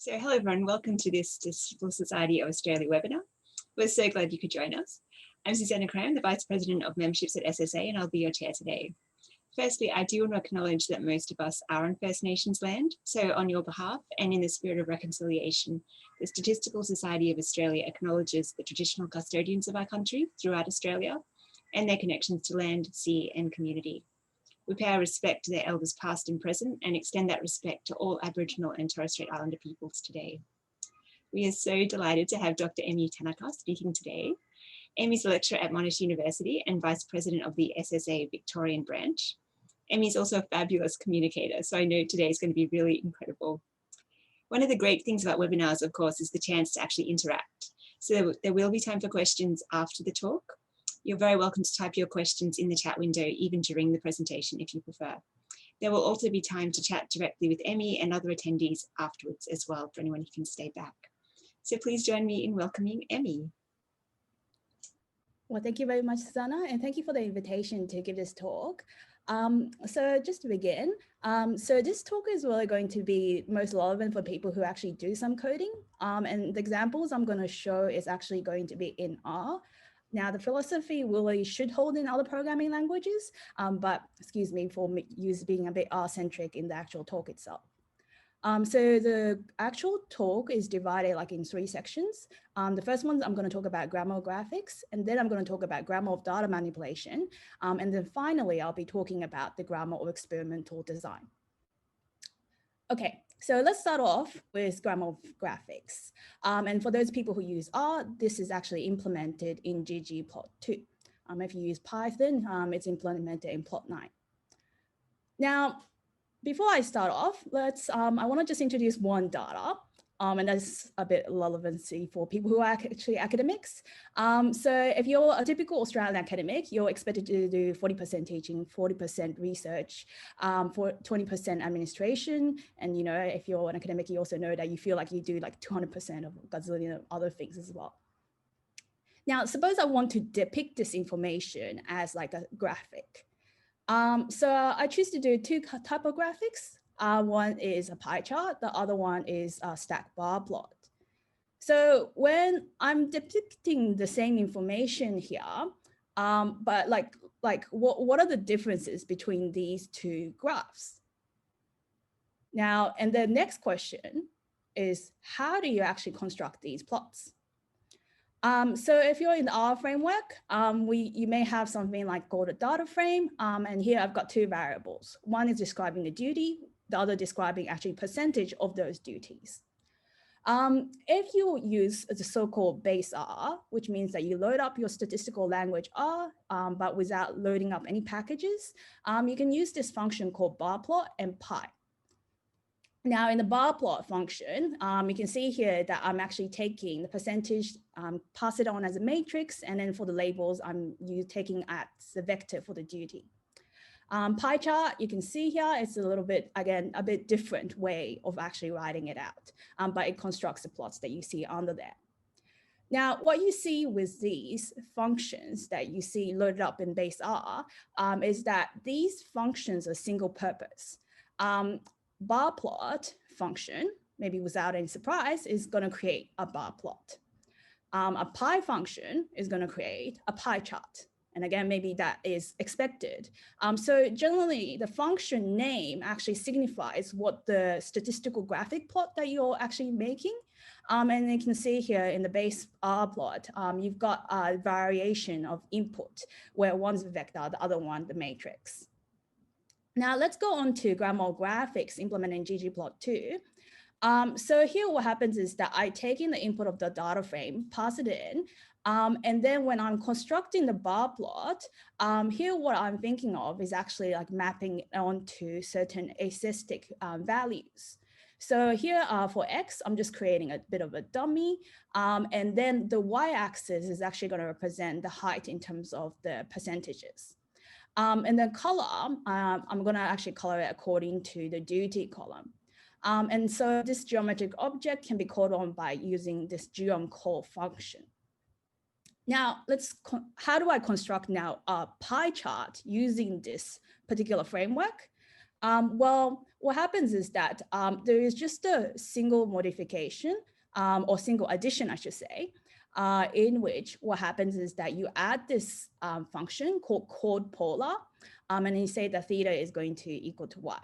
So hello everyone, welcome to this Statistical Society of Australia webinar. We're so glad you could join us. I'm Susanna Cram, the Vice President of Memberships at SSA, and I'll be your chair today. Firstly, I do want to acknowledge that most of us are on First Nations land, so on your behalf and in the spirit of reconciliation, the Statistical Society of Australia acknowledges the traditional custodians of our country throughout Australia and their connections to land, sea and community. We pay our respect to their elders past and present and extend that respect to all Aboriginal and Torres Strait Islander peoples today. We are so delighted to have Dr. Emi Tanaka speaking today. Emi's a lecturer at Monash University and Vice President of the SSA Victorian branch. Emi's also a fabulous communicator, so I know today is going to be really incredible. One of the great things about webinars, of course, is the chance to actually interact. So there will be time for questions after the talk. You're very welcome to type your questions in the chat window, even during the presentation if you prefer. There will also be time to chat directly with Emi and other attendees afterwards as well for anyone who can stay back. So please join me in welcoming Emi. Well, thank you very much, Susanna, and thank you for the invitation to give this talk. So just to begin, so this talk is really going to be most relevant for people who actually do some coding. And the examples I'm going to show is actually going to be in R. Now, the philosophy Willie should hold in other programming languages, but excuse me for being a bit R-centric in the actual talk itself. So the actual talk is divided like in 3 sections. The first one, I'm going to talk about grammar of graphics, and then I'm going to talk about grammar of data manipulation. And then finally, I'll be talking about the grammar of experimental design. Okay, so let's start off with grammar of graphics. And for those people who use R, this is actually implemented in ggplot2. If you use Python, it's implemented in plot9. Now, before I start off, I want to just introduce one data, and that's a bit relevancy for people who are actually academics. So if you're a typical Australian academic, you're expected to do 40% teaching, 40% research, for 20% administration. And, you know, if you're an academic, you also know that you feel like you do like 200% of a gazillion of other things as well. Now, suppose I want to depict this information as like a graphic. So I choose to do 2 types of graphics. One is a pie chart, the other one is a stack bar plot. So when I'm depicting the same information here, but what are the differences between these 2 graphs? Now, and the next question is, how do you actually construct these plots? So if you're in the R framework, you may have something like called a data frame. And here I've got 2 variables. One is describing the duty, the other describing actually percentage of those duties. If you use the so-called base R, which means that you load up your statistical language R, but without loading up any packages, you can use this function called bar plot and pi. Now in the bar plot function, you can see here that I'm actually taking the percentage, pass it on as a matrix, and then for the labels, I'm taking as the vector for the duty. Pie chart, you can see here, it's a little bit, again, a bit different way of actually writing it out, but it constructs the plots that you see under there. Now, what you see with these functions that you see loaded up in base R is that these functions are single purpose. Bar plot function, maybe without any surprise, is going to create a bar plot. A pie function is going to create a pie chart. And again, maybe that is expected. So generally, the function name actually signifies what the statistical graphic plot that you're actually making. And you can see here in the base R plot, you've got a variation of input, where one's the vector, the other one, the matrix. Now let's go on to grammar graphics implementing ggplot2. So here what happens is that I take in the input of the data frame, pass it in, and then when I'm constructing the bar plot, here what I'm thinking of is actually like mapping onto certain aesthetic values. So here for X, I'm just creating a bit of a dummy, and then the Y-axis is actually going to represent the height in terms of the percentages. And then color, I'm going to actually color it according to the duty column. And so this geometric object can be called on by using this geom_call function. Now, how do I construct now a pie chart using this particular framework? Well, what happens is that there is just a single modification or single addition, I should say, in which what happens is that you add this function called chord polar, and you say that theta is going to equal to y.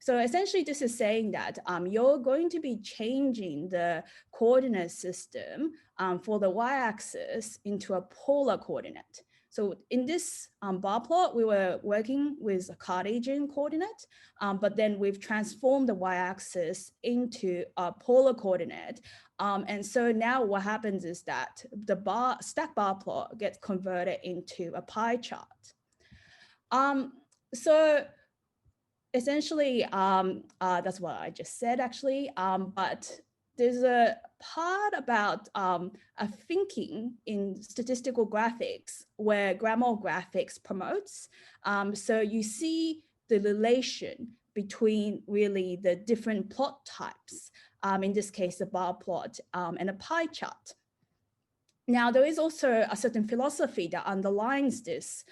So essentially, this is saying that you're going to be changing the coordinate system for the y-axis into a polar coordinate. So in this bar plot, we were working with a Cartesian coordinate, but then we've transformed the y-axis into a polar coordinate. And so now what happens is that the stack bar plot gets converted into a pie chart. So essentially, that's what I just said, actually. But there's a part about a thinking in statistical graphics where grammar graphics promotes. So you see the relation between really the different plot types, in this case, a bar plot and a pie chart. Now, there is also a certain philosophy that underlines this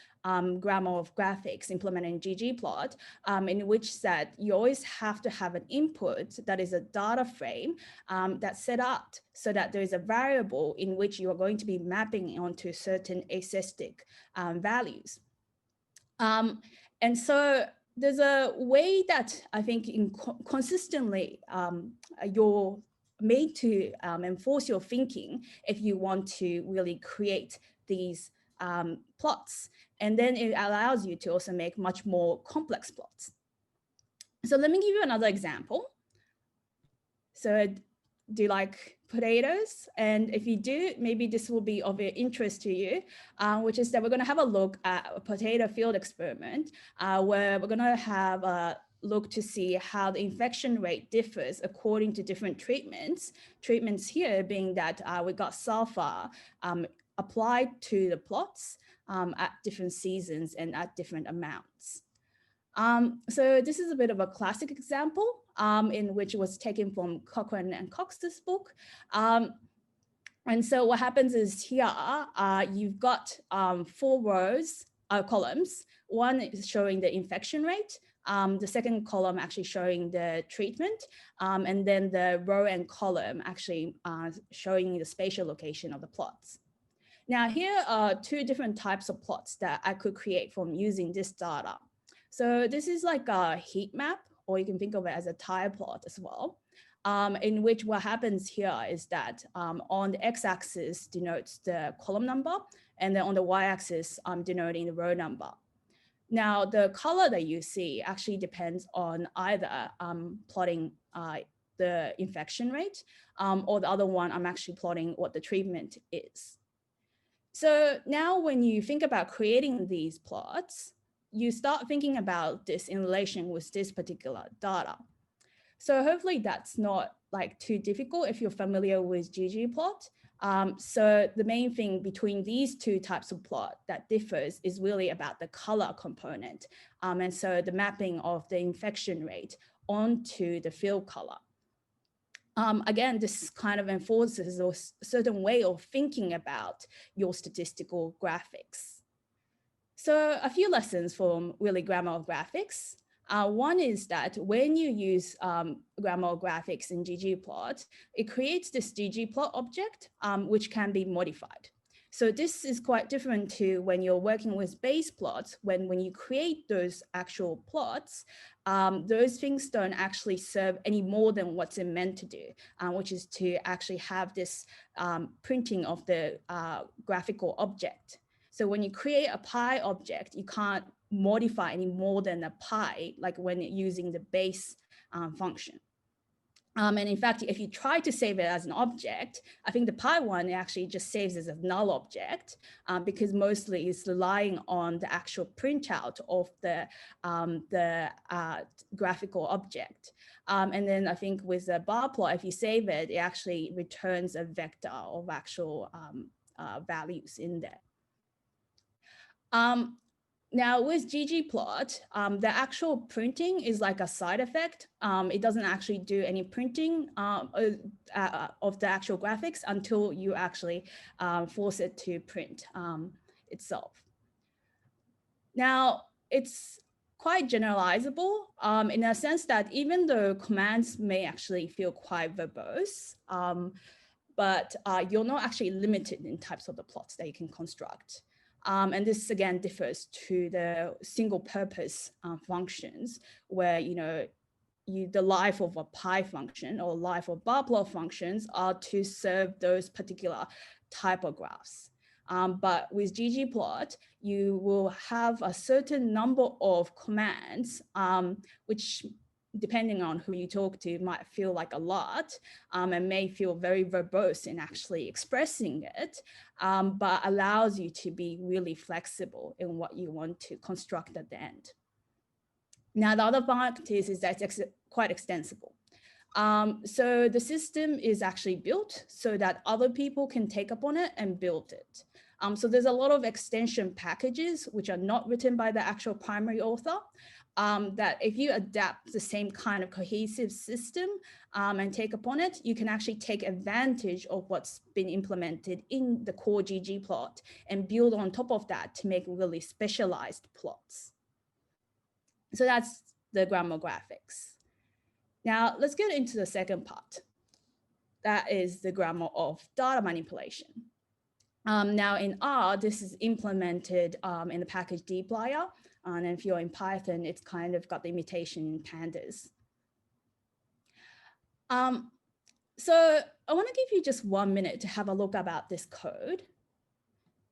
grammar of graphics implemented in ggplot, in which that you always have to have an input that is a data frame that's set up so that there is a variable in which you are going to be mapping onto certain asterisk values. And so there's a way that I think consistently you're made to enforce your thinking if you want to really create these plots. And then it allows you to also make much more complex plots. So let me give you another example. So do you like potatoes? And if you do, maybe this will be of interest to you, which is that we're going to have a look at a potato field experiment where we're going to have a look to see how the infection rate differs according to different treatments. Treatments here being that we got sulfur applied to the plots at different seasons and at different amounts. So this is a bit of a classic example in which it was taken from Cochrane and Cox's book. And so what happens is here, you've got 4 columns. One is showing the infection rate. The second column actually showing the treatment. And then the row and column actually showing the spatial location of the plots. Now here are 2 different types of plots that I could create from using this data. So this is like a heat map, or you can think of it as a tire plot as well, in which what happens here is that on the x-axis denotes the column number, and then on the y-axis denoting the row number. Now, the color that you see actually depends on either plotting the infection rate, or the other one, I'm actually plotting what the treatment is. So now when you think about creating these plots, you start thinking about this in relation with this particular data. So hopefully that's not like too difficult if you're familiar with ggplot. So the main thing between these 2 types of plot that differs is really about the color component. And so the mapping of the infection rate onto the field color. Again, this kind of enforces a certain way of thinking about your statistical graphics. So a few lessons from really grammar of graphics. One is that when you use grammar of graphics in ggplot, it creates this ggplot object, which can be modified. So this is quite different to when you're working with base plots, when you create those actual plots, those things don't actually serve any more than what's it meant to do, which is to actually have this printing of the graphical object. So when you create a pie object, you can't modify any more than a pie, like when using the base function. And in fact, if you try to save it as an object, I think the pie one actually just saves as a null object because mostly it's relying on the actual printout of the graphical object. And then I think with the bar plot, if you save it, it actually returns a vector of actual values in there. Now with ggplot, the actual printing is like a side effect. It doesn't actually do any printing of the actual graphics until you actually force it to print itself. Now, it's quite generalizable in a sense that even though commands may actually feel quite verbose, but you're not actually limited in types of the plots that you can construct. And this again differs to the single purpose functions where, the life of a pi function or life of bar plot functions are to serve those particular type of graphs. But with ggplot, you will have a certain number of commands, which depending on who you talk to might feel like a lot and may feel very verbose in actually expressing it, but allows you to be really flexible in what you want to construct at the end. Now, the other part is that it's quite extensible. So the system is actually built so that other people can take up on it and build it. So there's a lot of extension packages which are not written by the actual primary author, that if you adapt the same kind of cohesive system and take upon it, you can actually take advantage of what's been implemented in the core ggplot and build on top of that to make really specialized plots. So that's the grammar graphics. Now let's get into the second part. That is the grammar of data manipulation. Now in R, this is implemented in the package dplyr. And if you're in Python, it's kind of got the imitation in pandas. So I want to give you just 1 minute to have a look about this code.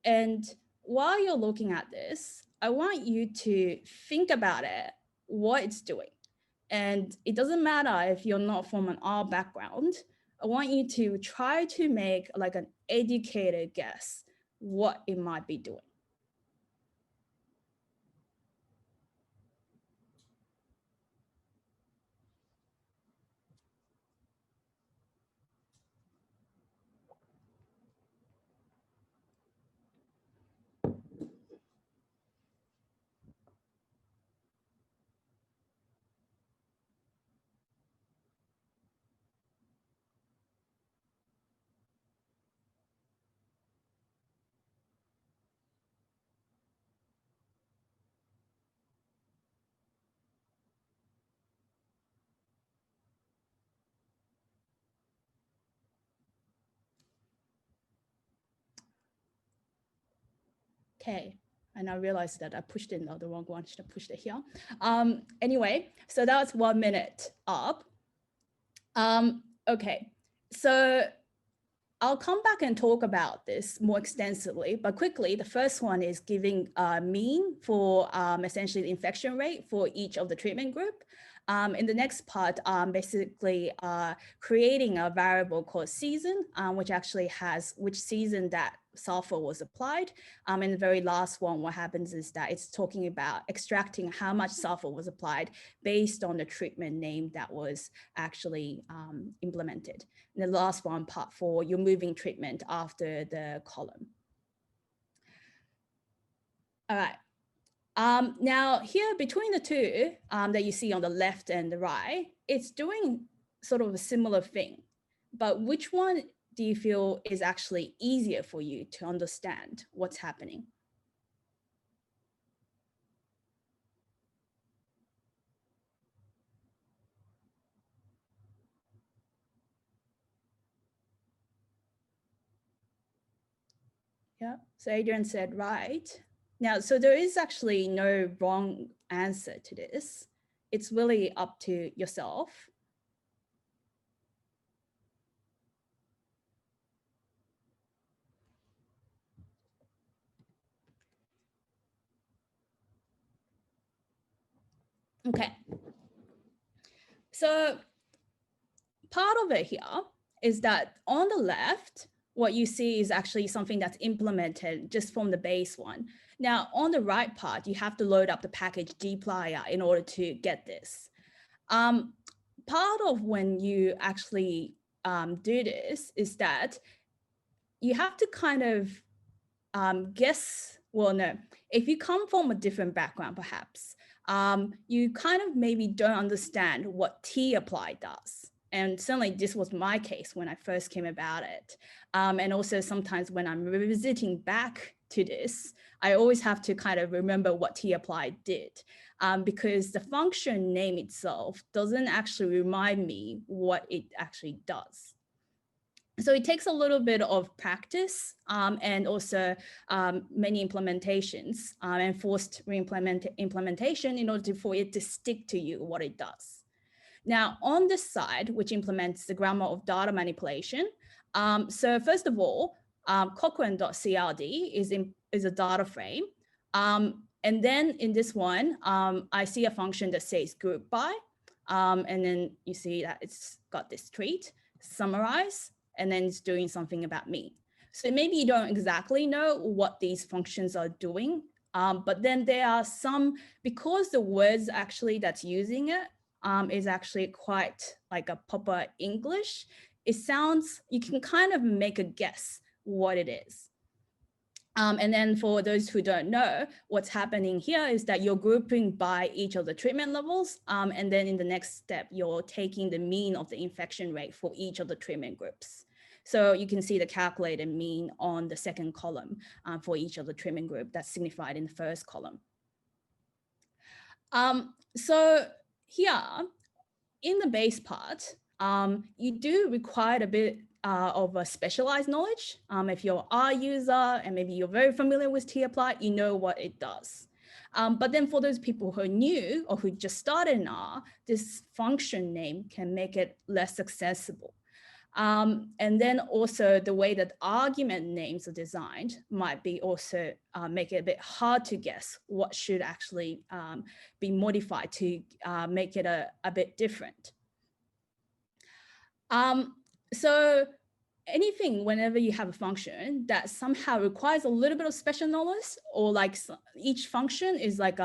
And while you're looking at this, I want you to think about it, what it's doing. And it doesn't matter if you're not from an R background. I want you to try to make like an educated guess what it might be doing. Okay, and I realized that I pushed in the wrong one, should have pushed it here. Anyway, so that was 1 minute up. Okay, so I'll come back and talk about this more extensively, but quickly, the first one is giving a mean for essentially the infection rate for each of the treatment group. In the next part, basically creating a variable called season, which actually has which season that sulfur was applied. And the very last one, what happens is that it's talking about extracting how much sulfur was applied based on the treatment name that was actually implemented. And the last one, part 4, you're moving treatment after the column. All right. Now here between the two that you see on the left and the right, it's doing sort of a similar thing, but which one do you feel is actually easier for you to understand what's happening? Yeah, so Adrian said right. Now, so there is actually no wrong answer to this. It's really up to yourself. Okay. So part of it here is that on the left, what you see is actually something that's implemented just from the base one. Now, on the right part, you have to load up the package dplyr in order to get this. Part of when you actually do this is that you have to kind of guess, well, no, if you come from a different background, perhaps, you kind of maybe don't understand what tapply does. And certainly this was my case when I first came about it. And also sometimes when I'm revisiting back to this, I always have to kind of remember what tapply did, because the function name itself doesn't actually remind me what it actually does. So it takes a little bit of practice and also many implementations and forced implementation in order for it to stick to you what it does. Now, on this side, which implements the grammar of data manipulation, so first of all, Cochrane.crd is a data frame. And then in this one, I see a function that says group by, and then you see that it's got this treat, summarize, and then it's doing something about me. So maybe you don't exactly know what these functions are doing, but then there are some, because the words actually that's using it is actually quite like a proper English, it sounds, you can kind of make a guess what it is. And then for those who don't know, what's happening here is that you're grouping by each of the treatment levels. And then in the next step, you're taking the mean of the infection rate for each of the treatment groups. So you can see the calculated mean on the second column for each of the treatment group that's signified in the first column. So here in the base part, you do require a bit of a specialized knowledge. If you're an R user and maybe you're very familiar with tapply, you know what it does. But then for those people who are new or who just started in R, this function name can make it less accessible. And then also the way that argument names are designed might be also make it a bit hard to guess what should actually be modified to make it a bit different. So anything, whenever you have a function that somehow requires a little bit of special knowledge, or like each function is like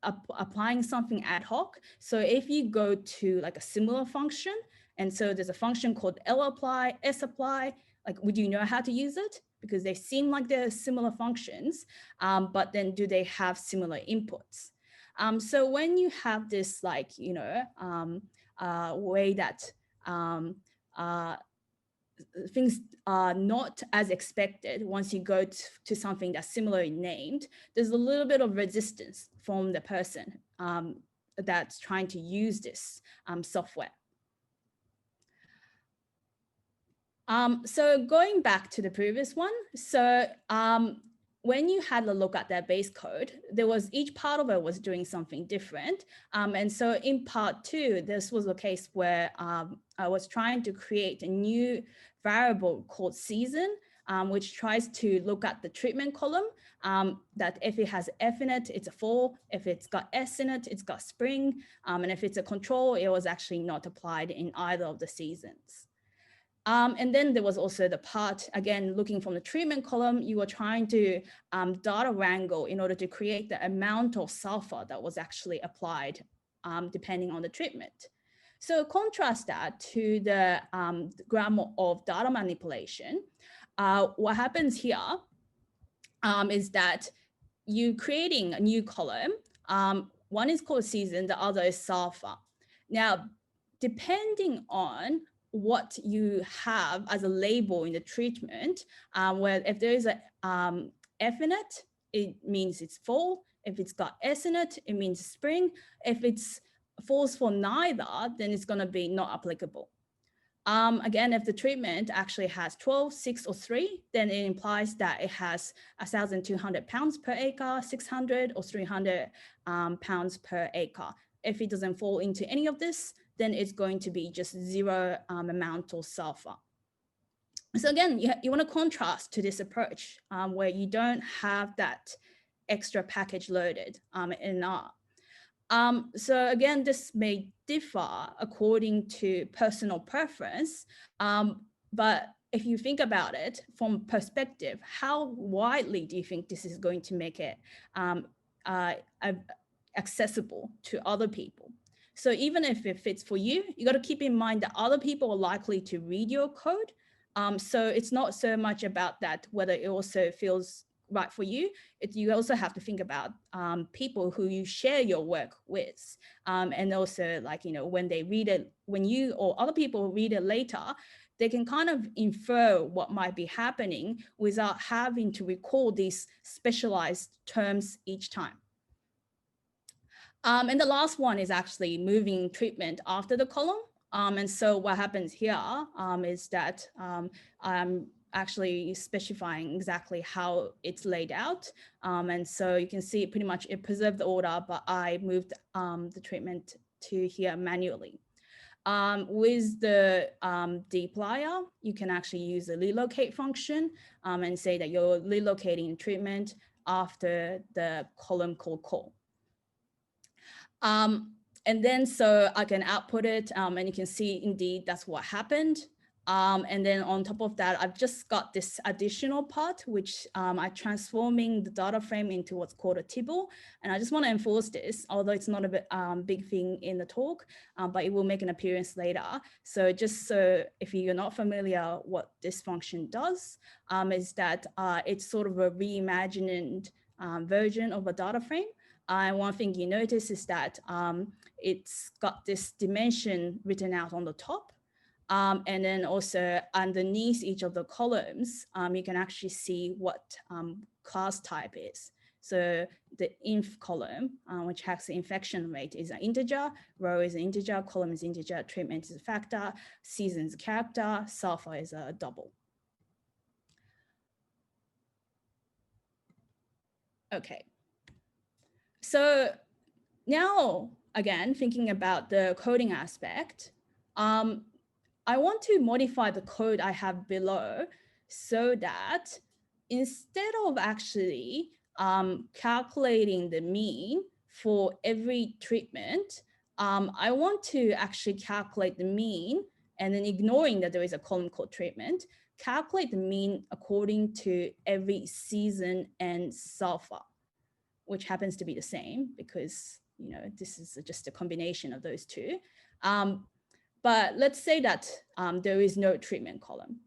applying something ad hoc. So if you go to like a similar function, and so there's a function called lapply, sapply, like would you know how to use it? Because they seem like they're similar functions, but then do they have similar inputs? So when you have this like, you know, way that things are not as expected once you go to something that's similarly named, there's a little bit of resistance from the person that's trying to use this software. So going back to the previous one, so when you had a look at that base code, there was each part of it was doing something different. And so in part 2, this was a case where I was trying to create a new variable called season, which tries to look at the treatment column, that if it has F in it, it's a fall. If it's got S in it, it's got spring. And if it's a control, it was actually not applied in either of the seasons. And then there was also the part, again, looking from the treatment column, you were trying to data wrangle in order to create the amount of sulfur that was actually applied depending on the treatment. So contrast that to the grammar of data manipulation. What happens here is that you creating a new column. One is called season, the other is sulfur. Now, depending on what you have as a label in the treatment, where if there is a F in it, it means it's fall. If it's got S in it, it means spring. If it's falls for neither, then it's going to be not applicable. Again, if the treatment actually has 12, 6, or 3, then it implies that it has 1,200 pounds per acre, 600 or 300 pounds per acre. If it doesn't fall into any of this, then it's going to be just 0 amount of sulfur. So again, you want to contrast to this approach where you don't have that extra package loaded in R. So again, this may differ according to personal preference, but if you think about it from perspective, how widely do you think this is going to make it accessible to other people? So even if it fits for you, you got to keep in mind that other people are likely to read your code. So it's not so much about that, whether it also feels right for you. You also have to think about people who you share your work with. And also like, you know, when they read it, when you or other people read it later, they can kind of infer what might be happening without having to recall these specialized terms each time. And the last one is actually moving treatment after the column. And so what happens here is that I'm actually specifying exactly how it's laid out. And so you can see pretty much it preserved the order, but I moved the treatment to here manually. With the dplyr, you can actually use the relocate function and say that you're relocating treatment after the column called call. And then so I can output it and you can see indeed that's what happened. And then on top of that, I've just got this additional part, which I'm transforming the data frame into what's called a tibble. And I just want to enforce this, although it's not a big thing in the talk, but it will make an appearance later. So just so if you're not familiar what this function does, is that it's sort of a reimagined version of a data frame. And one thing you notice is that it's got this dimension written out on the top. And then also underneath each of the columns, you can actually see what class type is. So the inf column, which has the infection rate, is an integer, row is an integer, column is integer, treatment is a factor, season is a character, sulfur is a double. Okay. So now, again, thinking about the coding aspect, I want to modify the code I have below so that instead of actually calculating the mean for every treatment, I want to actually calculate the mean and then ignoring that there is a column called treatment, calculate the mean according to every season and sulfur, which happens to be the same because, you know, this is just a combination of those two. But let's say that there is no treatment column.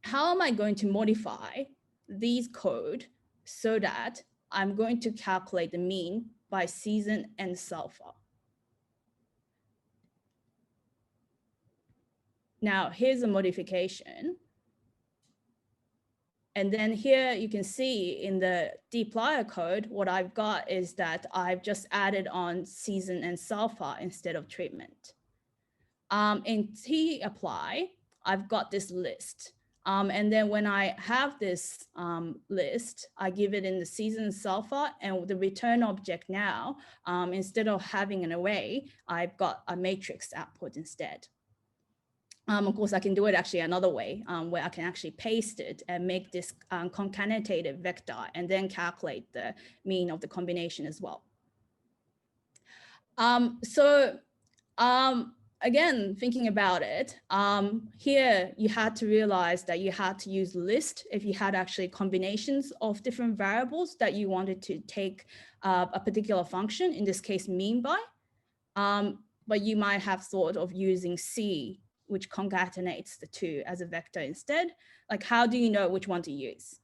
How am I going to modify these code so that I'm going to calculate the mean by season and sulfur? Now, here's a modification. And then here you can see in the dplyr code, what I've got is that I've just added on season and sulfur instead of treatment. In tapply, I've got this list. And then when I have this list, I give it in the season sulfur, and the return object now, instead of having an array, I've got a matrix output instead. Of course, I can do it actually another way, where I can actually paste it and make this concatenated vector and then calculate the mean of the combination as well. Again, thinking about it, here you had to realize that you had to use list if you had actually combinations of different variables that you wanted to take a particular function, in this case mean by, but you might have thought of using C, which concatenates the two as a vector instead. Like, how do you know which one to use?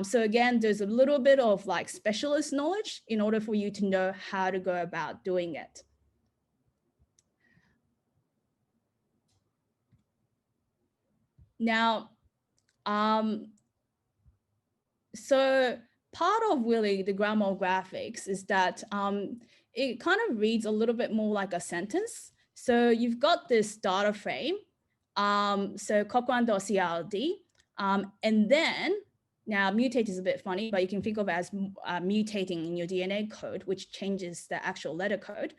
So again, there's a little bit of like specialist knowledge in order for you to know how to go about doing it. Now, so part of Willie, the grammar of graphics, is that it kind of reads a little bit more like a sentence. So you've got this data frame, so cochran.crd, and then, now mutate is a bit funny, but you can think of it as mutating in your DNA code, which changes the actual letter code.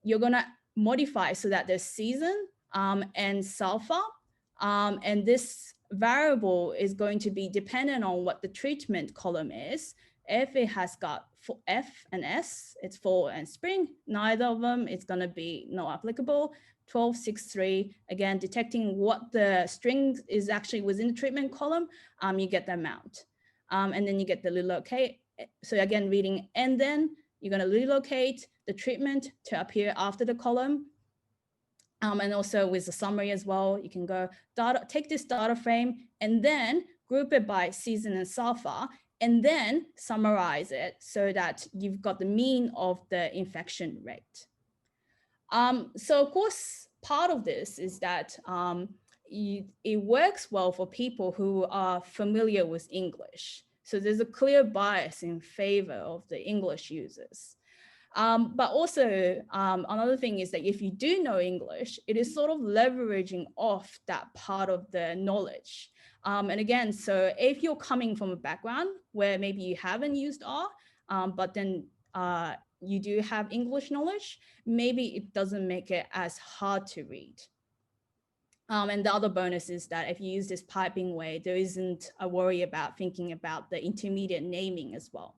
You're gonna modify so that there's season and sulfur, and this variable is going to be dependent on what the treatment column is. If it has got F and S, it's fall and spring, neither of them, it's gonna be not applicable. 1263, again, detecting what the string is actually within the treatment column, you get the amount. And then you get the relocate. So again, reading, and then you're gonna relocate the treatment to appear after the column. And also with the summary as well, you can go take this data frame and then group it by season and sulfur, and then summarize it so that you've got the mean of the infection rate. So of course, part of this is that it works well for people who are familiar with English. So there's a clear bias in favor of the English users. But also another thing is that if you do know English, it is sort of leveraging off that part of the knowledge. And again, so if you're coming from a background where maybe you haven't used R, but then you do have English knowledge, maybe it doesn't make it as hard to read. And the other bonus is that if you use this piping way, there isn't a worry about thinking about the intermediate naming as well.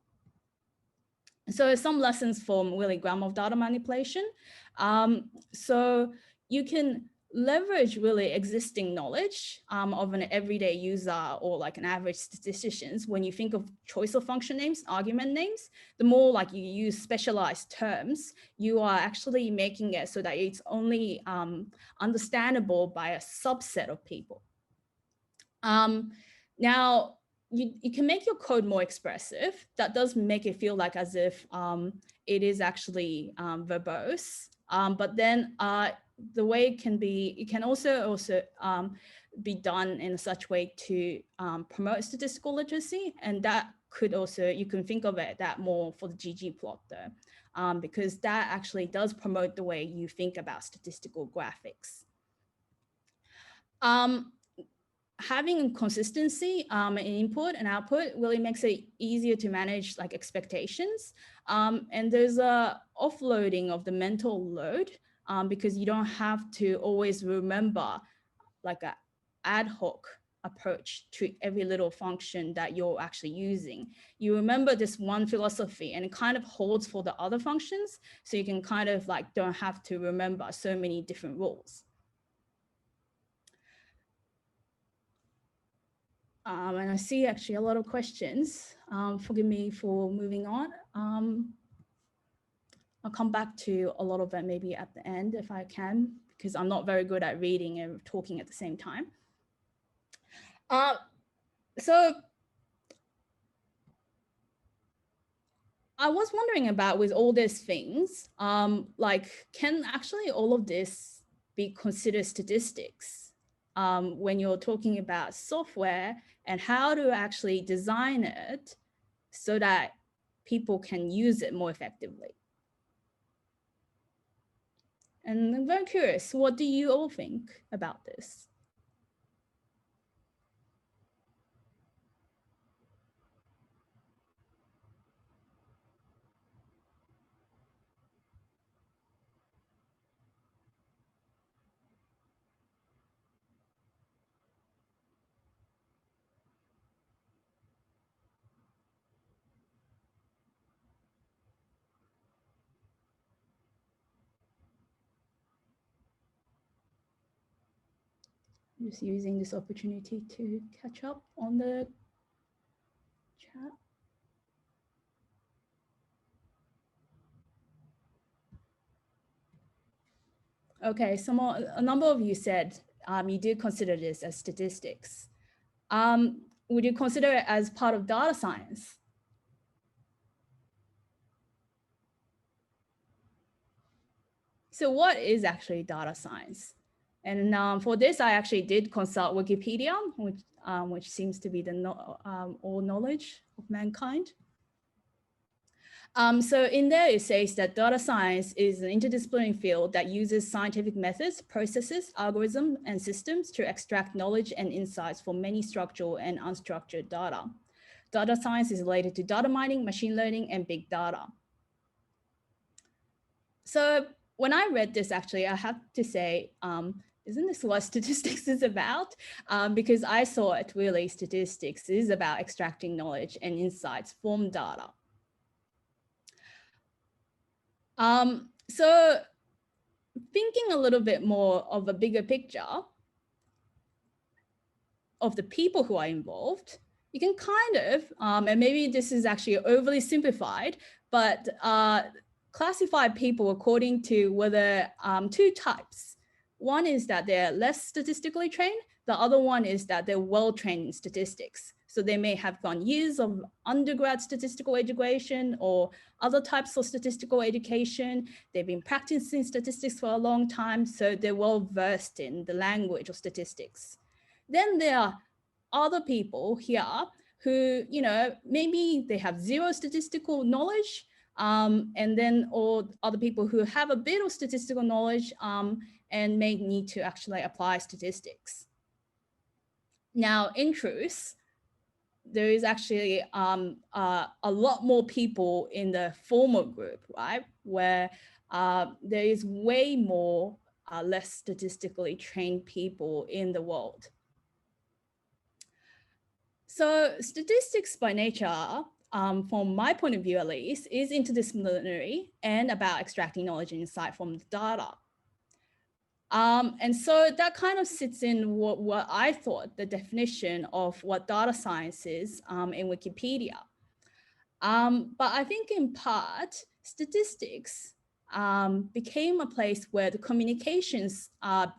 So some lessons from Willie grammar of data manipulation. So you can leverage really existing knowledge of an everyday user or like an average statisticians. When you think of choice of function names, argument names, the more like you use specialized terms, you are actually making it so that it's only understandable by a subset of people. Now, you can make your code more expressive. That does make it feel like as if it is actually verbose, but then the way it can also be done in such way to promote statistical literacy. And that could also, you can think of it that more for the ggplot though, because that actually does promote the way you think about statistical graphics. Having consistency in input and output really makes it easier to manage like expectations. And there's a offloading of the mental load because you don't have to always remember like an ad hoc approach to every little function that you're actually using. You remember this one philosophy and it kind of holds for the other functions. So you can kind of like don't have to remember so many different rules. And I see actually a lot of questions. Forgive me for moving on. I'll come back to a lot of them maybe at the end if I can, because I'm not very good at reading and talking at the same time. So I was wondering about with all these things, like can actually all of this be considered statistics when you're talking about software and how to actually design it so that people can use it more effectively? And I'm very curious, what do you all think about this? Just using this opportunity to catch up on the chat. Okay, a number of you said you did consider this as statistics. Would you consider it as part of data science? So what is actually data science? And for this, I actually did consult Wikipedia, which seems to be the all knowledge of mankind. So in there, it says that data science is an interdisciplinary field that uses scientific methods, processes, algorithms, and systems to extract knowledge and insights from many structural and unstructured data. Data science is related to data mining, machine learning, and big data. So when I read this, actually, I have to say, isn't this what statistics is about? Because I saw it really, statistics is about extracting knowledge and insights from data. So thinking a little bit more of a bigger picture of the people who are involved, you can kind of, and maybe this is actually overly simplified, but classify people according to whether two types. One is that they're less statistically trained. The other one is that they're well-trained in statistics. So they may have gone years of undergrad statistical education or other types of statistical education. They've been practicing statistics for a long time, so they're well versed in the language of statistics. Then there are other people here who, maybe they have zero statistical knowledge, and then or other people who have a bit of statistical knowledge and may need to actually apply statistics. Now, in truth, there is actually a lot more people in the former group, right? Where there is way more less statistically trained people in the world. So statistics by nature, from my point of view at least, is interdisciplinary and about extracting knowledge and insight from the data. And so that kind of sits in what I thought the definition of what data science is in Wikipedia. But I think in part, statistics became a place where the communications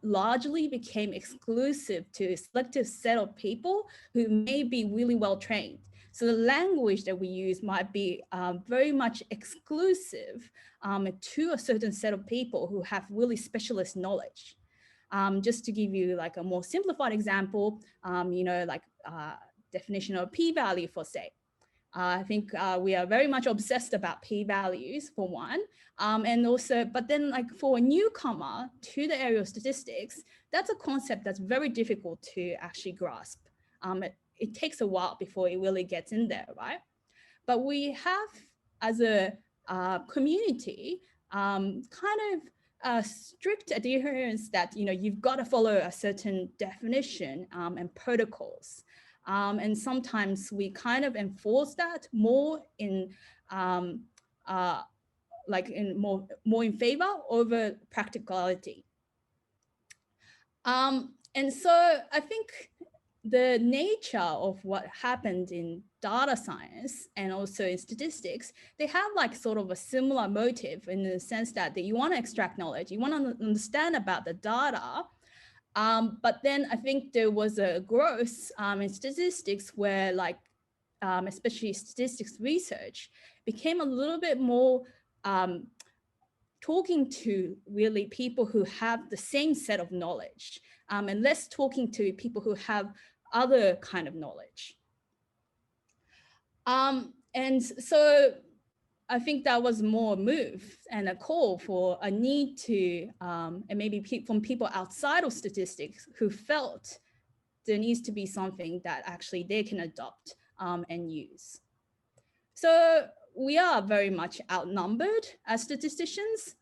largely became exclusive to a selective set of people who may be really well trained. So the language that we use might be very much exclusive to a certain set of people who have really specialist knowledge. Just to give you like a more simplified example, definition of p-value for say. I think we are very much obsessed about p-values for one, and also, but then like for a newcomer to the area of statistics, that's a concept that's very difficult to actually grasp. It takes a while before it really gets in there, right? But we have, as a community, kind of strict adherence that you've got to follow a certain definition and protocols. And sometimes we kind of enforce that more in more in favor over practicality. And so I think the nature of what happened in data science and also in statistics, they have like sort of a similar motive in the sense that you want to extract knowledge, you want to understand about the data. But then I think there was a growth in statistics where especially statistics research became a little bit more talking to really people who have the same set of knowledge and less talking to people who have other kind of knowledge. And so I think that was more a move and a call for a need to, and maybe from people outside of statistics who felt there needs to be something that actually they can adopt and use. So we are very much outnumbered as statisticians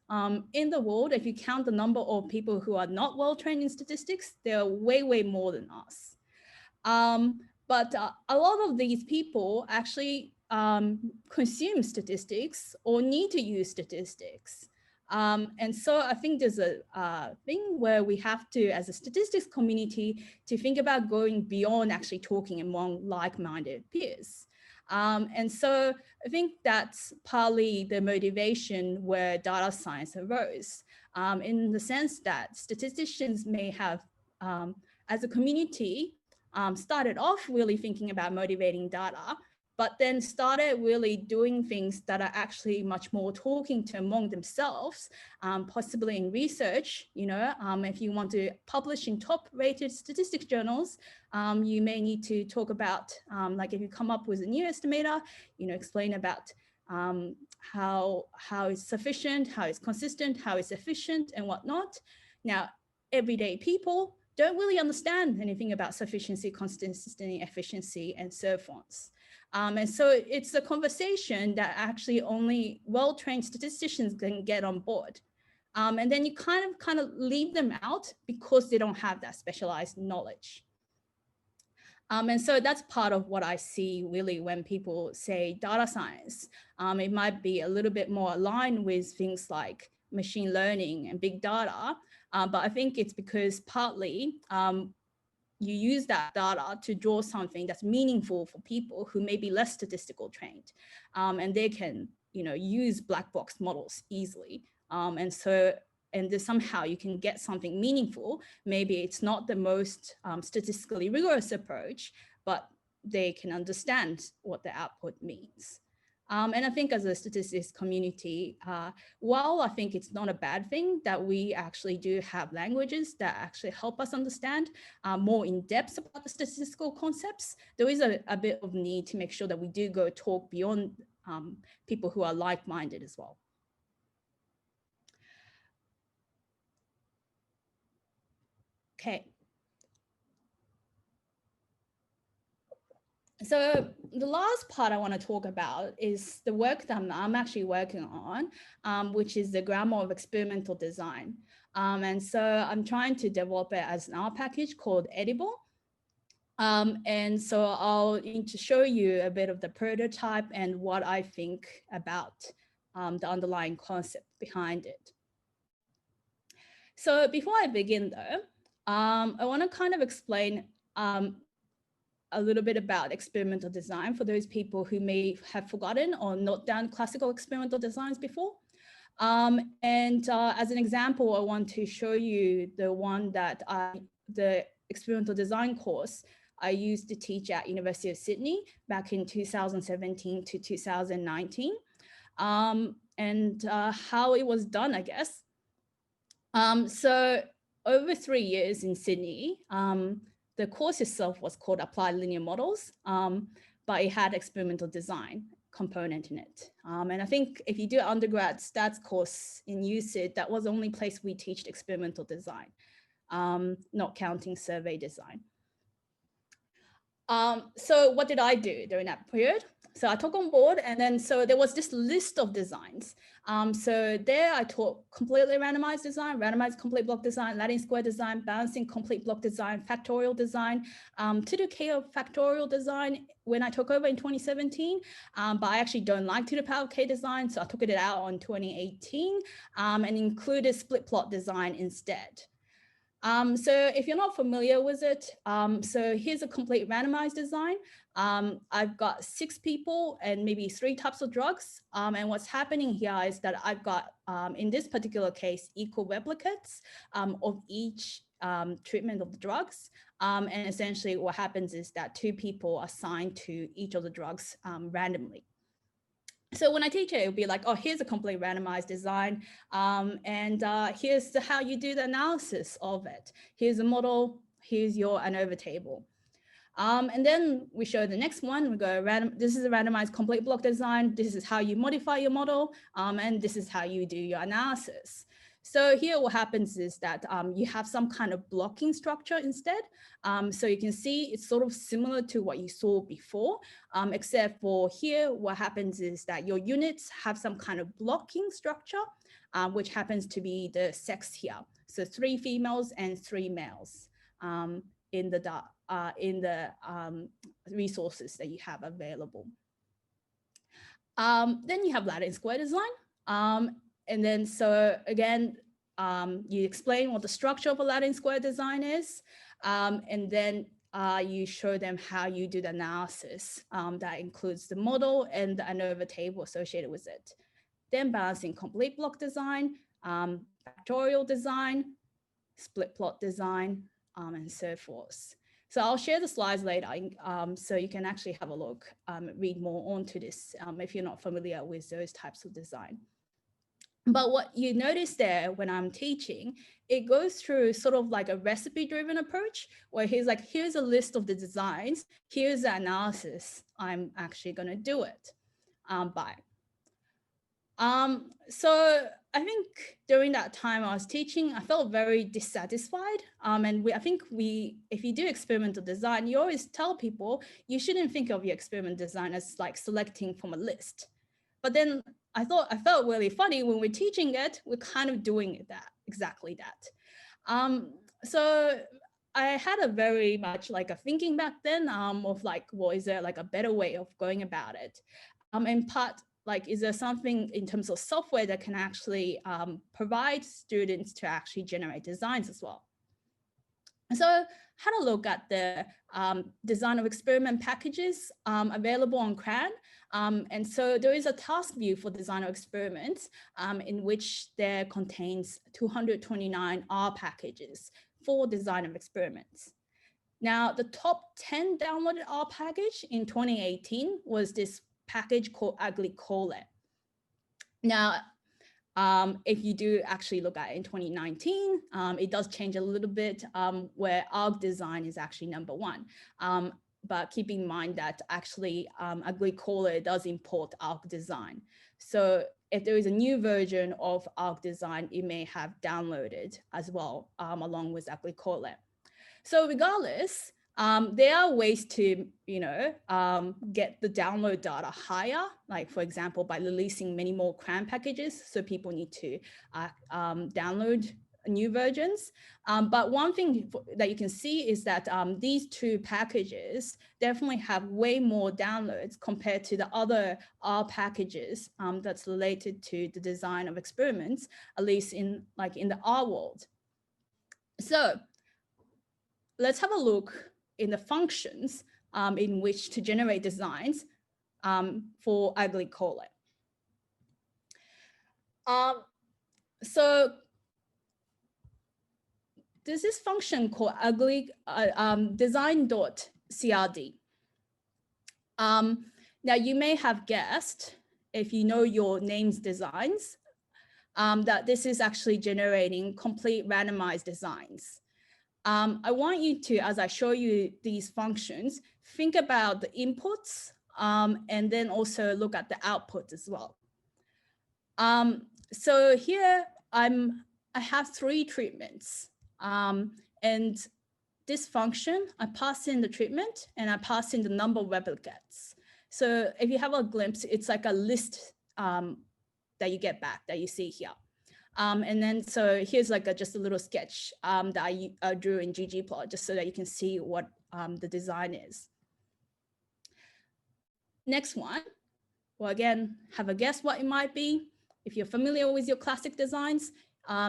in the world. If you count the number of people who are not well trained in statistics, there are way, way more than us. But a lot of these people actually consume statistics or need to use statistics. And so I think there's a thing where we have to, as a statistics community, to think about going beyond actually talking among like-minded peers. And so I think that's partly the motivation where data science arose, in the sense that statisticians may have, as a community, started off really thinking about motivating data, but then started really doing things that are actually much more talking to among themselves, possibly in research. If you want to publish in top-rated statistics journals, you may need to talk about, like if you come up with a new estimator, explain about how it's sufficient, how it's consistent, how it's efficient and whatnot. Now, everyday people don't really understand anything about sufficiency, consistency, efficiency, and so forth. And so it's a conversation that actually only well-trained statisticians can get on board. And then you kind of leave them out because they don't have that specialized knowledge. And so that's part of what I see really when people say data science. It might be a little bit more aligned with things like machine learning and big data, but I think it's because partly you use that data to draw something that's meaningful for people who may be less statistical trained, and they can use black box models easily. And somehow you can get something meaningful. Maybe it's not the most statistically rigorous approach, but they can understand what the output means. And I think as a statistics community, while I think it's not a bad thing that we actually do have languages that actually help us understand more in depth about the statistical concepts, there is a bit of need to make sure that we do go talk beyond people who are like-minded as well. Okay. So the last part I want to talk about is the work that I'm actually working on, which is the grammar of experimental design. And so I'm trying to develop it as an R package called edibble. And so I'll need to show you a bit of the prototype and what I think about the underlying concept behind it. So before I begin though, I want to kind of explain a little bit about experimental design for those people who may have forgotten or not done classical experimental designs before. As an example, I want to show you the one that the experimental design course I used to teach at University of Sydney back in 2017 to 2019, and how it was done, I guess. So over 3 years in Sydney, the course itself was called Applied Linear Models, but it had experimental design component in it. And I think if you do an undergrad stats course in USyd, that was the only place we teach experimental design, not counting survey design. So what did I do during that period? So I took on board, and then so there was this list of designs. So there I taught completely randomized design, randomized complete block design, Latin square design, balancing complete block design, factorial design, to the K of factorial design when I took over in 2017. But I actually don't like to the power of K design, so I took it out on 2018 and included split plot design instead. So if you're not familiar with it, so here's a complete randomized design. I've got 6 people and maybe 3 types of drugs. And what's happening here is that I've got, in this particular case, equal replicates of each treatment of the drugs. And essentially what happens is that 2 people are assigned to each of the drugs randomly. So when I teach it, it'll be like, oh, here's a complete randomized design. And here's how you do the analysis of it. Here's a model, here's your ANOVA table. And then we show the next one, we go, this is a randomized complete block design. This is how you modify your model. And this is how you do your analysis. So here what happens is that you have some kind of blocking structure instead. So you can see it's sort of similar to what you saw before, except for here, what happens is that your units have some kind of blocking structure, which happens to be the sex here. So 3 females and 3 males in the resources that you have available. Then you have Latin square design. And then, so again, you explain what the structure of a Latin square design is, and then you show them how you do the analysis that includes the model and the ANOVA table associated with it. Then balancing complete block design, factorial design, split plot design, and so forth. So I'll share the slides later, so you can actually have a look, read more onto this if you're not familiar with those types of design. But what you notice there when I'm teaching, it goes through sort of like a recipe-driven approach where here's a list of the designs, here's the analysis I'm actually going to do it by. So I think during that time I was teaching, I felt very dissatisfied. And I think if you do experimental design, you always tell people you shouldn't think of your experiment design as like selecting from a list. But then I felt really funny when we're teaching it, we're kind of doing exactly that. So I had a very much like a thinking back then of like, well, is there like a better way of going about it? In part, like, is there something in terms of software that can actually provide students to actually generate designs as well? So I had a look at the design of experiment packages available on CRAN. And so there is a task view for design of experiments in which there contains 229 R packages for design of experiments. Now, the top 10 downloaded R package in 2018 was this package called Ugly Collet. Now, if you do actually look at it in 2019, it does change a little bit where Arc Design is actually #1. But keep in mind that actually Ugly Collet does import Arc Design. So if there is a new version of Arc Design, it may have downloaded as well along with Ugly Collet. So regardless, there are ways to, get the download data higher, like for example, by releasing many more CRAN packages. So people need to download new versions. But one thing that you can see is that these two packages definitely have way more downloads compared to the other R packages that's related to the design of experiments, at least in the R world. So let's have a look in the functions in which to generate designs for Ugly Collet. So there's this function called ugly design.crd. Now you may have guessed, if you know your names designs, that this is actually generating complete randomized designs. I want you to, as I show you these functions, think about the inputs and then also look at the outputs as well. So here I have 3 treatments. And this function, I pass in the treatment and I pass in the number of replicates. So if you have a glimpse, it's like a list that you get back that you see here. And then so here's like just a little sketch that I drew in ggplot just so that you can see what the design is. Next one, well, again, have a guess what it might be. If you're familiar with your classic designs,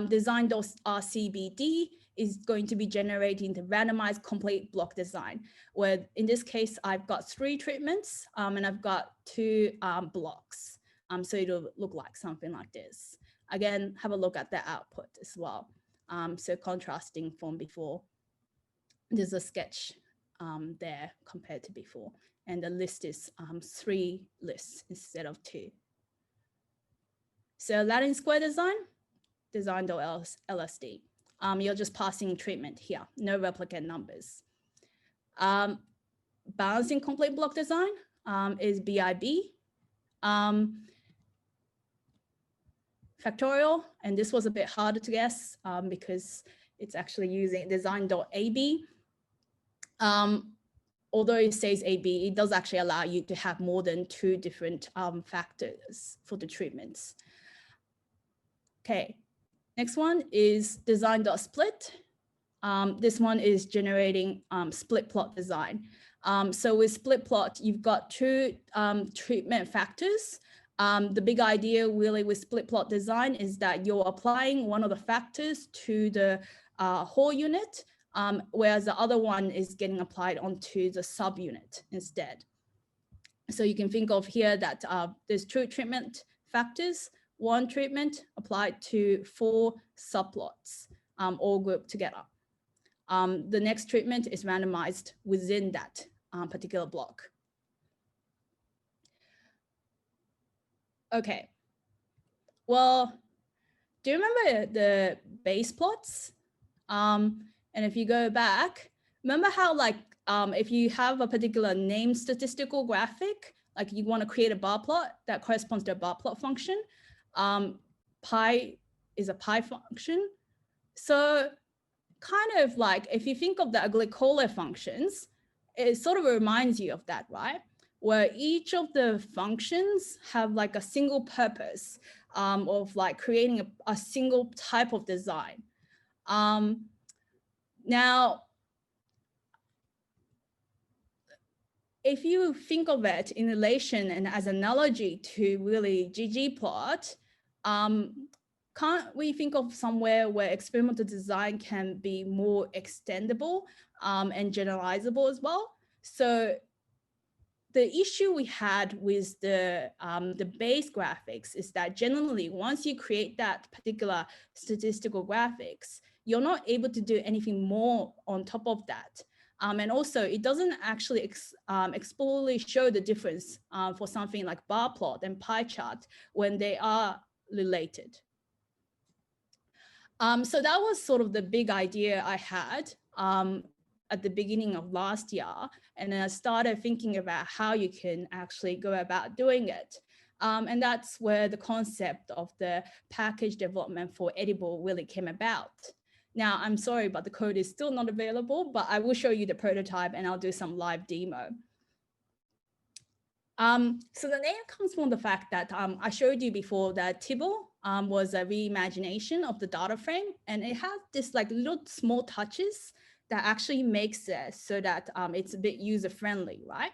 design.rcbd is going to be generating the randomized complete block design, where in this case, I've got 3 treatments and I've got 2 blocks. So it'll look like something like this. Again, have a look at the output as well. So contrasting from before, there's a sketch there compared to before. And the list is 3 lists instead of 2. So Latin square design, design.lsd. You're just passing treatment here, no replicate numbers. Balancing complete block design is BIB. Factorial, and this was a bit harder to guess because it's actually using design.ab. Although it says AB, it does actually allow you to have more than 2 different factors for the treatments. Okay, next one is design.split. This one is generating split plot design. So with split plot, you've got 2 treatment factors. The big idea really with split plot design is that you're applying one of the factors to the whole unit, whereas the other one is getting applied onto the subunit instead. So you can think of here that there's 2 treatment factors, 1 treatment applied to 4 subplots, all grouped together. The next treatment is randomized within that particular block. Okay, well, do you remember the base plots? And if you go back, remember how if you have a particular name statistical graphic, like you want to create a bar plot that corresponds to a bar plot function, pi is a pi function. So kind of like if you think of the Ugly Collet functions, it sort of reminds you of that, right? Where each of the functions have like a single purpose of like creating a single type of design. Now, if you think of it in relation and as analogy to really ggplot, can't we think of somewhere where experimental design can be more extendable and generalizable as well? So the issue we had with the base graphics is that generally, once you create that particular statistical graphics, you're not able to do anything more on top of that. And also it doesn't actually explicitly show the difference for something like bar plot and pie chart when they are related. So that was sort of the big idea I had at the beginning of last year. And then I started thinking about how you can actually go about doing it. And that's where the concept of the package development for Edibble really came about. Now, I'm sorry, but the code is still not available, but I will show you the prototype and I'll do some live demo. So the name comes from the fact that I showed you before that edibble was a reimagination of the data frame, and it has this like little small touches that actually makes it so that it's a bit user-friendly, right?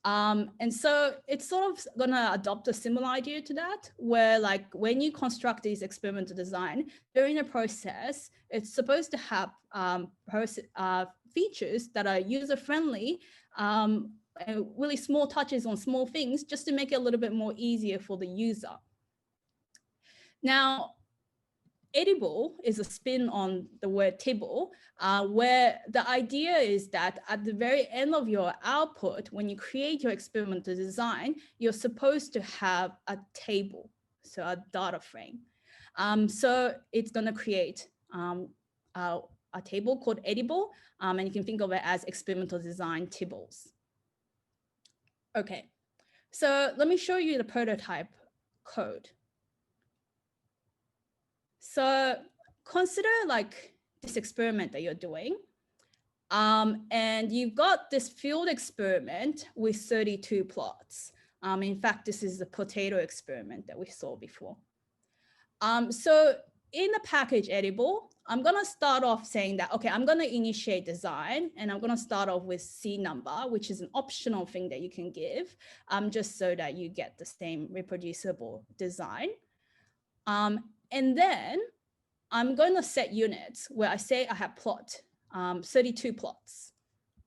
And so it's sort of gonna adopt a similar idea to that, where like when you construct these experimental design during the process, it's supposed to have features that are user-friendly, and really small touches on small things just to make it a little bit more easier for the user. Now, edibble is a spin on the word tibble, where the idea is that at the very end of your output, when you create your experimental design, you're supposed to have a table, so a data frame. So it's going to create a table called edibble, and you can think of it as experimental design tibbles. Okay, so let me show you the prototype code. So consider like this experiment that you're doing. And you've got this field experiment with 32 plots. In fact, this is the potato experiment that we saw before. So in the package edibble, I'm going to start off saying that, okay, I'm going to initiate design and I'm going to start off with C number, which is an optional thing that you can give, just so that you get the same reproducible design. And then I'm going to set units where I say I have plot, 32 plots.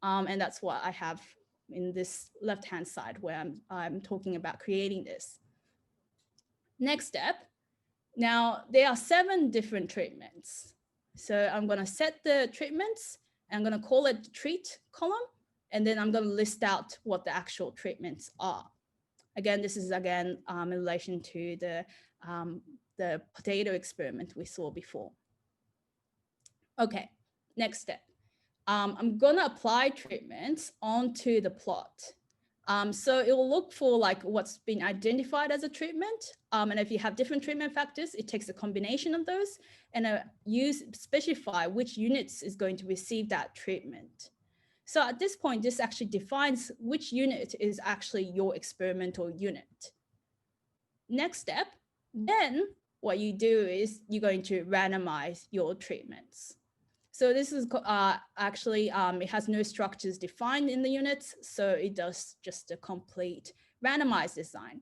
And that's what I have in this left-hand side where I'm talking about creating this. Next step. Now, there are 7 different treatments. So I'm going to set the treatments. I'm going to call it treat column. And then I'm going to list out what the actual treatments are. Again, this is again in relation to the potato experiment we saw before. Okay, next step. I'm going to apply treatments onto the plot. So it will look for like what's been identified as a treatment. And if you have different treatment factors, it takes a combination of those and specify which units is going to receive that treatment. So at this point, this actually defines which unit is actually your experimental unit. Next step, then what you do is you're going to randomize your treatments. So this is actually, it has no structures defined in the units, so it does just a complete randomized design.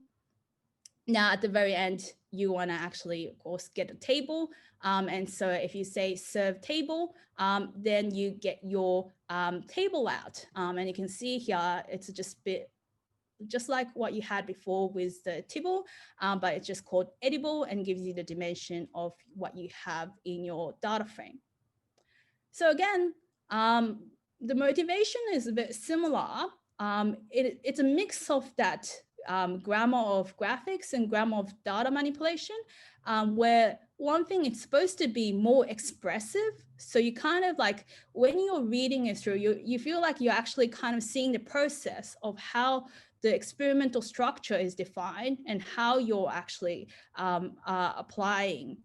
Now at the very end, you want to actually, of course, get a table. And so if you say serve table, then you get your table out. And you can see here, it's just like what you had before with the tibble, but it's just called edibble and gives you the dimension of what you have in your data frame. So again, the motivation is a bit similar. It's a mix of that grammar of graphics and grammar of data manipulation, where one thing it's supposed to be more expressive. So you kind of like, when you're reading it through, you feel like you're actually kind of seeing the process of how the experimental structure is defined and how you're actually applying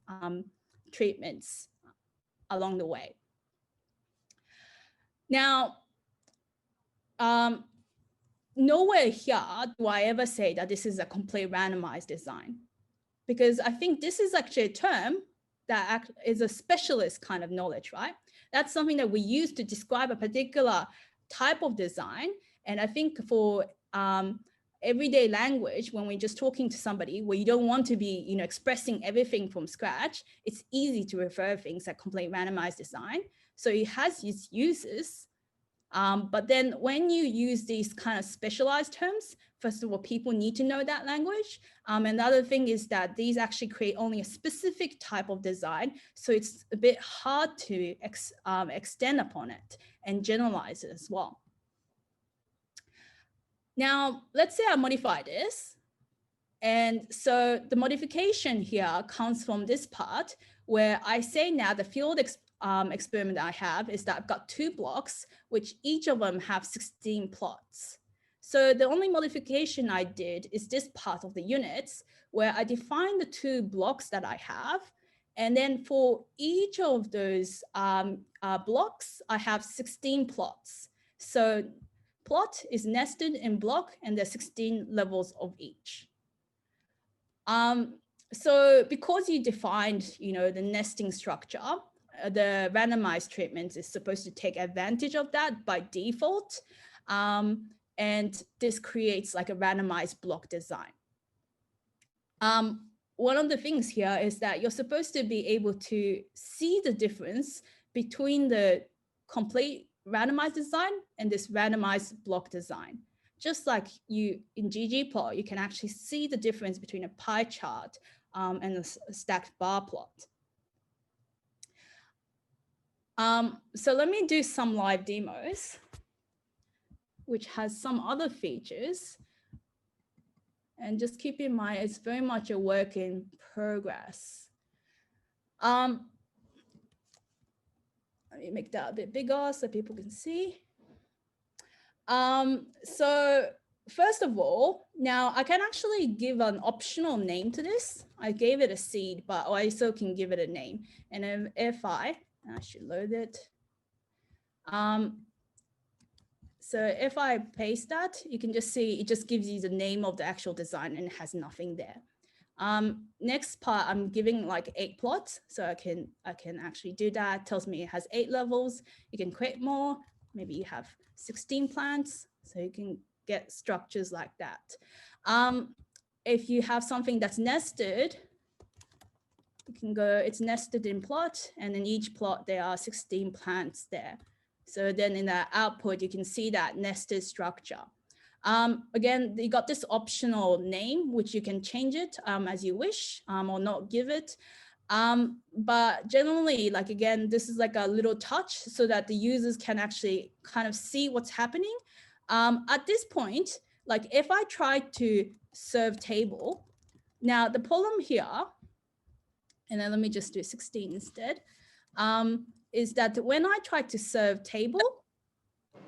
treatments along the way. Now, nowhere here do I ever say that this is a complete randomized design, because I think this is actually a term that is a specialist kind of knowledge, right? That's something that we use to describe a particular type of design. And I think for everyday language, when we're just talking to somebody where you don't want to be, expressing everything from scratch, it's easy to refer things like complete randomized design. So it has its uses, But then when you use these kind of specialized terms, first of all, people need to know that language. And the other thing is that these actually create only a specific type of design. So it's a bit hard to extend upon it and generalize it as well. Now, let's say I modify this. And so the modification here comes from this part where I say now the field experiment I have is that I've got 2 blocks, which each of them have 16 plots. So the only modification I did is this part of the units where I define the 2 blocks that I have. And then for each of those blocks, I have 16 plots. So plot is nested in block and there's 16 levels of each. So because you defined, the nesting structure, the randomized treatment is supposed to take advantage of that by default. And this creates like a randomized block design. One of the things here is that you're supposed to be able to see the difference between the complete randomized design and this randomized block design. Just like you in ggplot, you can actually see the difference between a pie chart and a stacked bar plot. So let me do some live demos, which has some other features. And just keep in mind, it's very much a work in progress. Let me make that a bit bigger so people can see. So first of all, now I can actually give an optional name to this. I gave it a seed, but I also can give it a name. And if I should load it. So if I paste that, you can just see it just gives you the name of the actual design and it has nothing there. Next part, I'm giving like 8 plots. So I can actually do that. It tells me it has 8 levels. You can create more. Maybe you have 16 plants. So you can get structures like that. If you have something that's nested, you can go, it's nested in plot. And in each plot, there are 16 plants there. So then in the output, you can see that nested structure. Again, you got this optional name, which you can change it as you wish or not give it. But generally, like, again, this is like a little touch so that the users can actually kind of see what's happening. At this point, like if I try to serve table, now the problem here, and then let me just do 16 instead, is that when I try to serve table,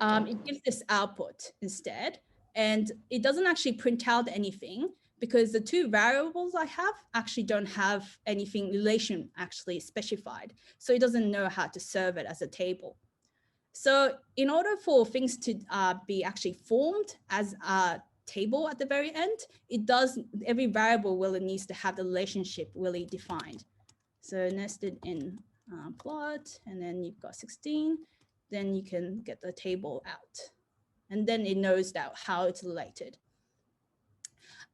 it gives this output instead, and it doesn't actually print out anything because the 2 variables I have actually don't have anything relation actually specified. So it doesn't know how to serve it as a table. So in order for things to be actually formed as a table at the very end, every variable really needs to have the relationship really defined. So nested in plot, and then you've got 16, then you can get the table out. And then it knows that how it's related.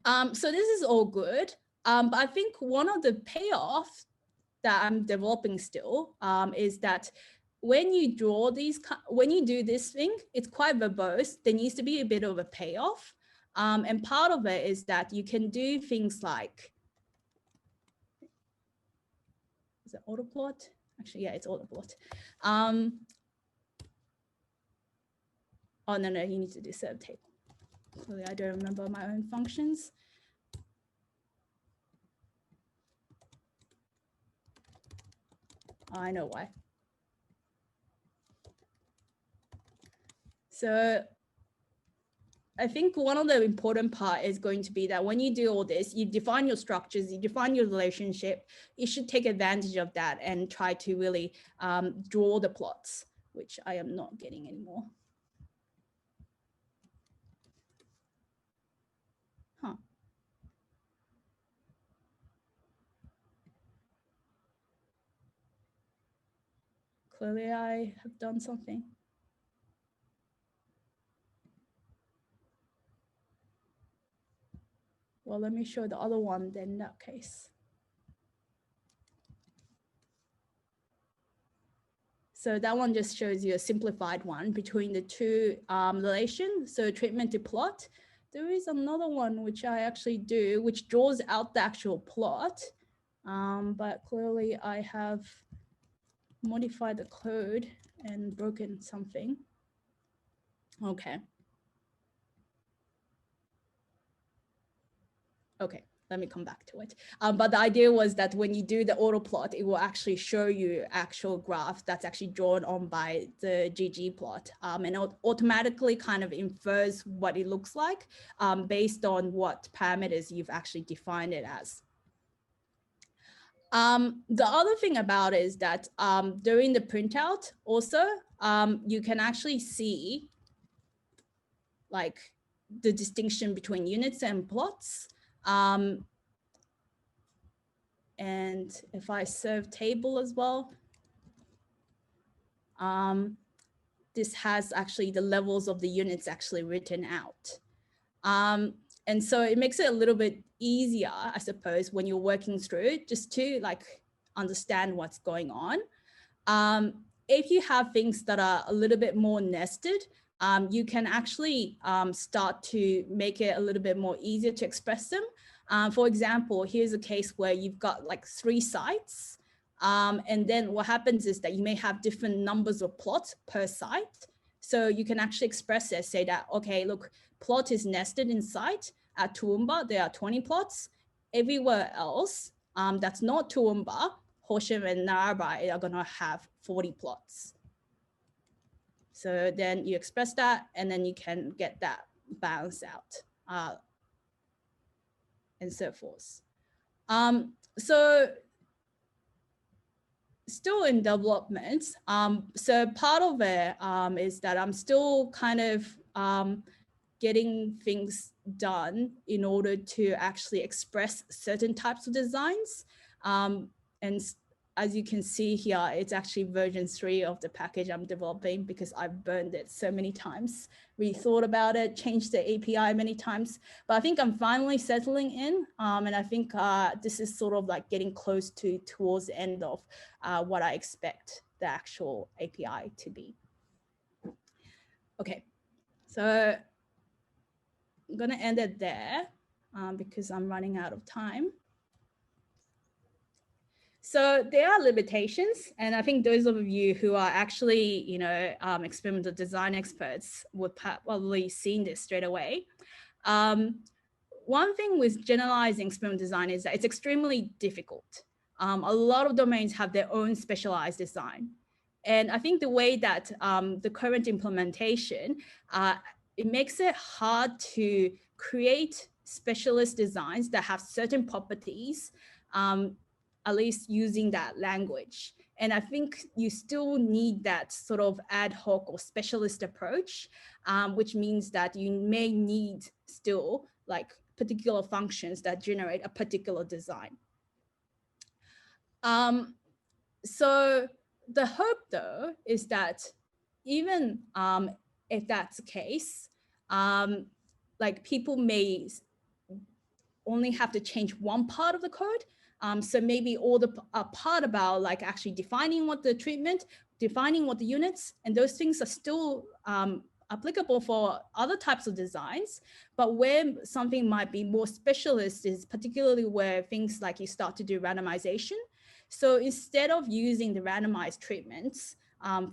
So this is all good. But I think one of the payoffs that I'm developing still is that when you draw these, when you do this thing, it's quite verbose. There needs to be a bit of a payoff. And part of it is that you can do things like, is it autoplot? Actually, yeah, it's autoplot. Oh, no, you need to do serve table. Sorry, I don't remember my own functions. Oh, I know why. So I think one of the important part is going to be that when you do all this, you define your structures, you define your relationship, you should take advantage of that and try to really draw the plots, which I am not getting anymore. Huh. Clearly I have done something. Well, let me show the other one then in that case. So that one just shows you a simplified one between the two relations. So treatment to plot. There is another one which I actually do, which draws out the actual plot. But clearly I have modified the code and broken something. Okay. Okay, let me come back to it. But the idea was that when you do the auto plot, it will actually show you actual graph that's actually drawn on by the ggplot, and it automatically kind of infers what it looks like based on what parameters you've actually defined it as. The other thing about it is that during the printout also, you can actually see like the distinction between units and plots. And if I serve table as well, this has actually the levels of the units actually written out. And so it makes it a little bit easier, I suppose, when you're working through it, just to like understand what's going on. If you have things that are a little bit more nested, you can actually start to make it a little bit more easier to express them. For example, here's a case where you've got like 3 sites. And then what happens is that you may have different numbers of plots per site. So you can actually express it, say that, okay, look, plot is nested in site. At Toowoomba, there are 20 plots. Everywhere else, that's not Toowoomba, Horsham and Narrabri are gonna have 40 plots. So then you express that, and then you can get that balance out and so forth. So still in development. So part of it is that I'm still kind of getting things done in order to actually express certain types of designs. And as you can see here, it's actually version 3 of the package I'm developing because I've burned it so many times, rethought about it, changed the API many times. But I think I'm finally settling in. And I think this is sort of like getting close to towards the end of what I expect the actual API to be. Okay, so I'm gonna end it there because I'm running out of time. So there are limitations, and I think those of you who are actually, you know, experimental design experts would probably seen this straight away. One thing with generalizing experimental design is that it's extremely difficult. A lot of domains have their own specialized design. And I think the way that the current implementation, it makes it hard to create specialist designs that have certain properties, at least using that language. And I think you still need that sort of ad hoc or specialist approach, which means that you may need still like particular functions that generate a particular design. So the hope though is that even if that's the case, like people may only have to change one part of the code. So maybe all the part about like actually defining what the treatment, defining what the units, and those things are still applicable for other types of designs. But where something might be more specialist is particularly where things like you start to do randomization. So instead of using the randomized treatments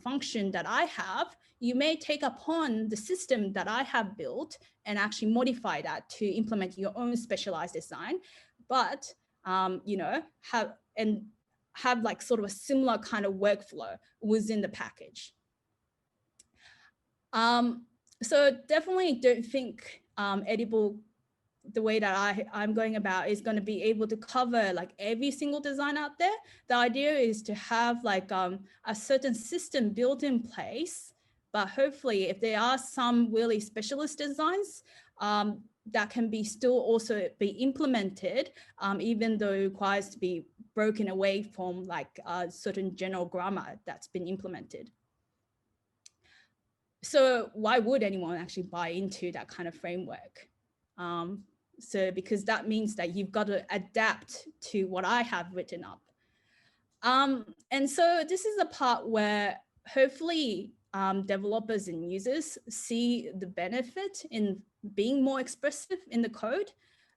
function that I have, you may take upon the system that I have built and actually modify that to implement your own specialized design. But you know, have like sort of a similar kind of workflow within the package. So definitely don't think edibble, the way that I'm going about, is going to be able to cover like every single design out there. The idea is to have like a certain system built in place, but hopefully if there are some really specialist designs, that can be still also be implemented, even though it requires to be broken away from like a certain general grammar that's been implemented. So why would anyone actually buy into that kind of framework? So because that means that you've got to adapt to what I have written up. And so this is the part where hopefully developers and users see the benefit in being more expressive in the code.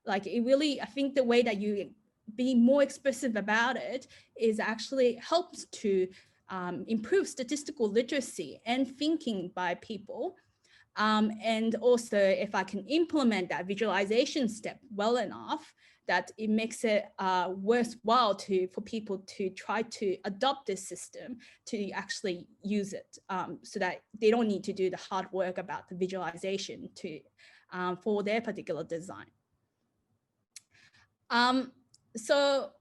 Like it really, I think the way that you be more expressive about it is actually helps to improve statistical literacy and thinking by people. And also if I can implement that visualization step well enough, that it makes it worthwhile for people to try to adopt this system to actually use it, so that they don't need to do the hard work about the visualization for their particular design. So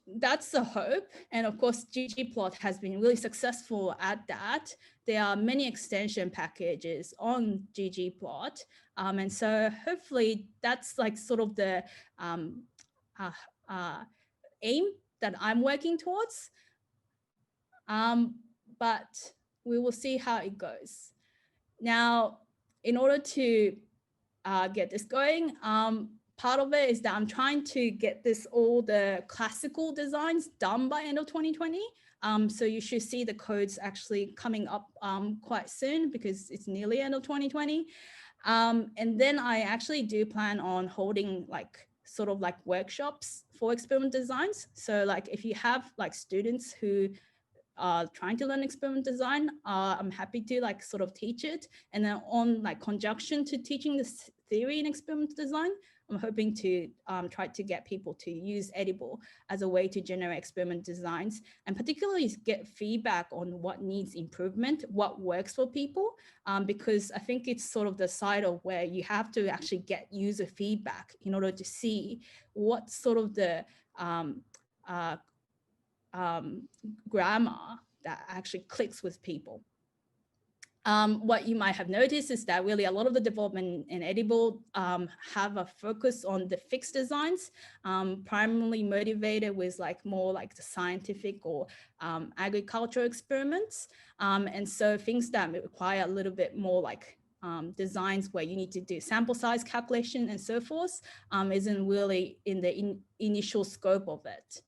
that's the hope. And of course, ggplot has been really successful at that. There are many extension packages on ggplot. And so hopefully that's like sort of the aim that I'm working towards. But we will see how it goes. Now, in order to get this going, part of it is that I'm trying to get all the classical designs done by end of 2020. So you should see the codes actually coming up quite soon because it's nearly end of 2020. And then I actually do plan on holding sort of workshops for experiment designs. So like if you have like students who are trying to learn experiment design, I'm happy to sort of teach it. And then on conjunction to teaching this theory in experiment design, I'm hoping to try to get people to use edibble as a way to generate experiment designs, and particularly get feedback on what needs improvement, what works for people, because I think it's sort of the side of where you have to actually get user feedback in order to see what sort of the grammar that actually clicks with people. What you might have noticed is that really a lot of the development in edibble have a focus on the fixed designs, primarily motivated with more the scientific or agricultural experiments. And so things that require a little bit more designs where you need to do sample size calculation and so forth isn't really in the initial scope of it.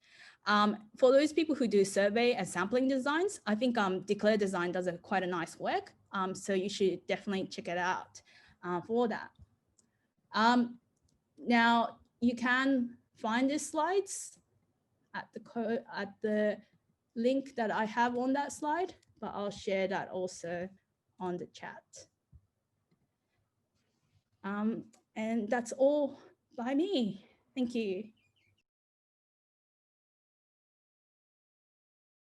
For those people who do survey and sampling designs, I think Declare Design does quite a nice work. So you should definitely check it out for that. Now you can find these slides at the link that I have on that slide, but I'll share that also on the chat. And that's all by me. Thank you.